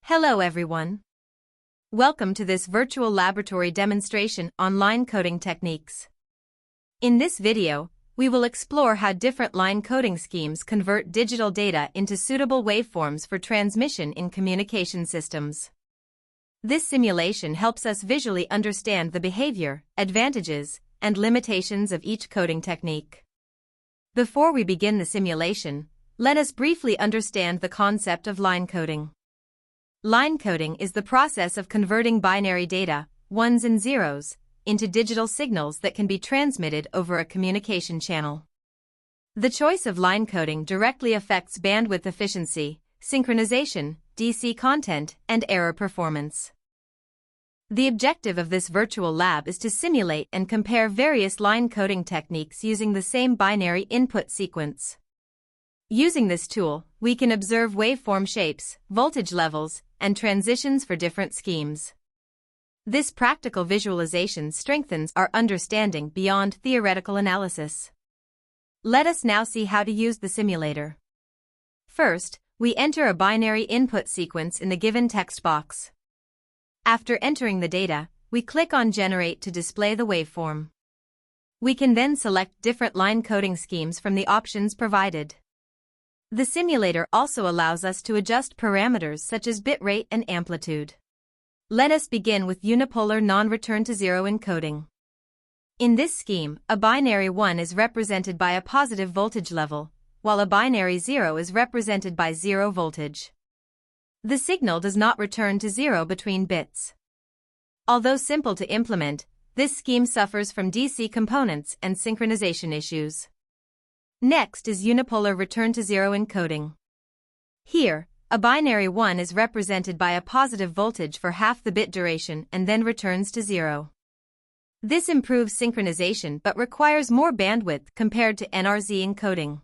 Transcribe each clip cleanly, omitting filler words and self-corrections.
Hello everyone. Welcome to this virtual laboratory demonstration on line coding techniques. In this video, we will explore how different line coding schemes convert digital data into suitable waveforms for transmission in communication systems. This simulation helps us visually understand the behavior, advantages, and limitations of each coding technique. Before we begin the simulation, let us briefly understand the concept of line coding. Line coding is the process of converting binary data, ones and zeros, into digital signals that can be transmitted over a communication channel. The choice of line coding directly affects bandwidth efficiency, synchronization, DC content, and error performance. The objective of this virtual lab is to simulate and compare various line coding techniques using the same binary input sequence. Using this tool, we can observe waveform shapes, voltage levels, and transitions for different schemes. This practical visualization strengthens our understanding beyond theoretical analysis. Let us now see how to use the simulator. First, we enter a binary input sequence in the given text box. After entering the data, we click on Generate to display the waveform. We can then select different line coding schemes from the options provided. The simulator also allows us to adjust parameters such as bitrate and amplitude. Let us begin with unipolar non-return to zero encoding. In this scheme, a binary 1 is represented by a positive voltage level, while a binary 0 is represented by zero voltage. The signal does not return to zero between bits. Although simple to implement, this scheme suffers from DC components and synchronization issues. Next is unipolar return to zero encoding. Here, a binary 1 is represented by a positive voltage for half the bit duration and then returns to zero. This improves synchronization but requires more bandwidth compared to NRZ encoding.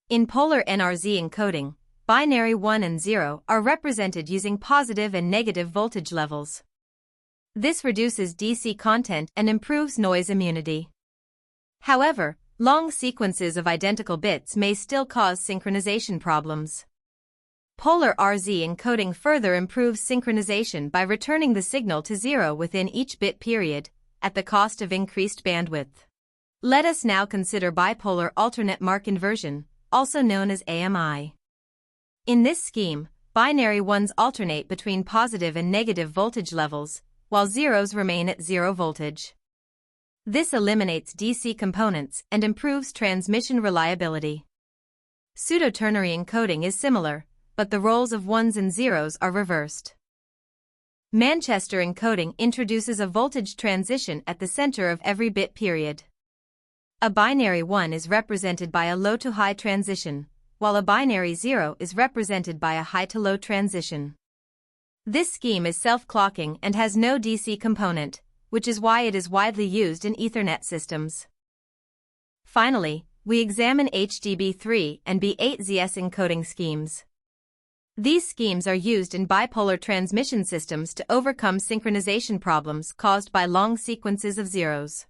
In polar NRZ encoding, binary 1 and 0 are represented using positive and negative voltage levels. This reduces DC content and improves noise immunity. However, long sequences of identical bits may still cause synchronization problems. Polar RZ encoding further improves synchronization by returning the signal to zero within each bit period, at the cost of increased bandwidth. Let us now consider bipolar alternate mark inversion, also known as AMI. In this scheme, binary 1s alternate between positive and negative voltage levels, while zeros remain at zero voltage. This eliminates DC components and improves transmission reliability. Pseudo-ternary encoding is similar, but the roles of ones and zeros are reversed. Manchester encoding introduces a voltage transition at the center of every bit period. A binary 1 is represented by a low-to-high transition, while a binary 0 is represented by a high-to-low transition. This scheme is self-clocking and has no DC component, which is why it is widely used in Ethernet systems. Finally, we examine HDB3 and B8ZS encoding schemes. These schemes are used in bipolar transmission systems to overcome synchronization problems caused by long sequences of zeros.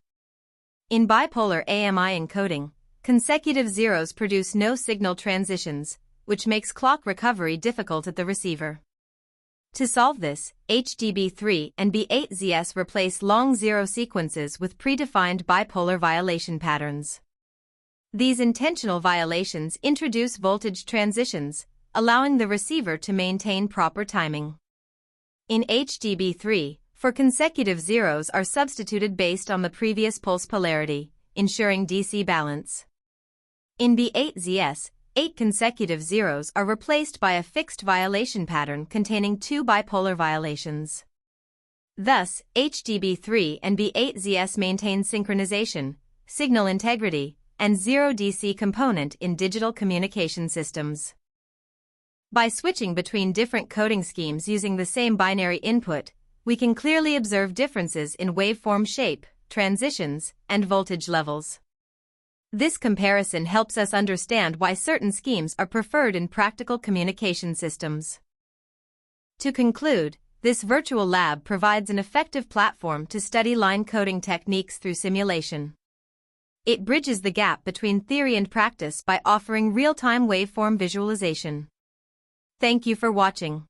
In bipolar AMI encoding, consecutive zeros produce no signal transitions, which makes clock recovery difficult at the receiver. To solve this, HDB3 and B8ZS replace long zero sequences with predefined bipolar violation patterns. These intentional violations introduce voltage transitions, allowing the receiver to maintain proper timing. In HDB3, for consecutive zeros are substituted based on the previous pulse polarity, ensuring DC balance. In B8ZS, 8 consecutive zeros are replaced by a fixed violation pattern containing 2 bipolar violations. Thus, HDB3 and B8ZS maintain synchronization, signal integrity, and zero DC component in digital communication systems. By switching between different coding schemes using the same binary input, we can clearly observe differences in waveform shape, transitions, and voltage levels. This comparison helps us understand why certain schemes are preferred in practical communication systems. To conclude, this virtual lab provides an effective platform to study line coding techniques through simulation. It bridges the gap between theory and practice by offering real-time waveform visualization. Thank you for watching.